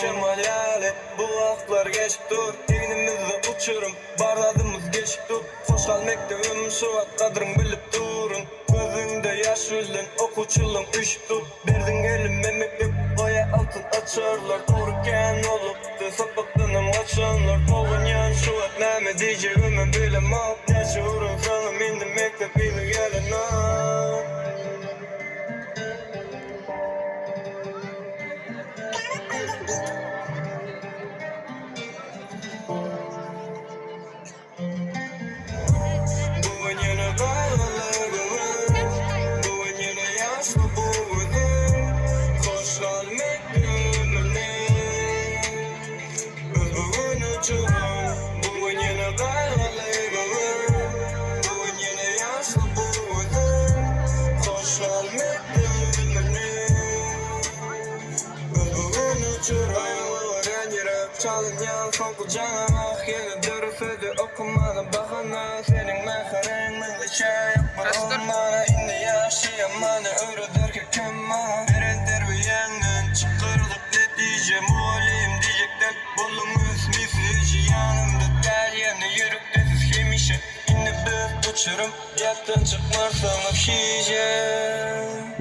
yaşam hayali. Bu vaxtlar geçip dur, egnimizde uçurum, bardadımız geçip dur. Hoş kalmekte şu vaxt kadrın bilip durun. Gözünde yaş yüzün, okuçulun üşüp dur. Berdin elim emeklik, koya altın açarlar. Doğruken olup da sapıktınım kaçanlar. Toğun yan şu vaxt näme diyeceğimi bilemem. Neşe urun sanım indi mektebini gelin al. Çalınyan son kucağıma yine dürüfedi okumadım bahana. Senin meharenle şey yapma olmana. İndi yaşayamana öğredir ki kema. Verendir bir yandan çıkarılıp ne diyeceğim olayım diyecekler. Bolumuz misi yanımda gel yerine yürüktesiz yemişe. İndi bir uçurum yaktan çıkmarsam öpşiyeceğim.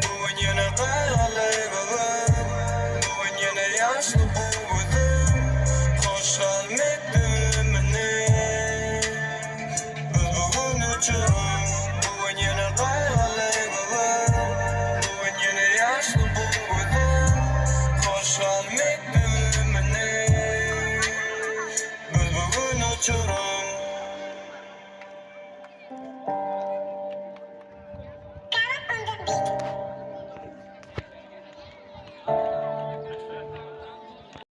Bu yine kalalı baba. Yaşlı buğdum, hoş kalmedim beni. Özgün uçurum, bugün yine kayalı babam. Bugün yine yaşlı buğdum, hoş kalmedim beni. Özgün uçurum.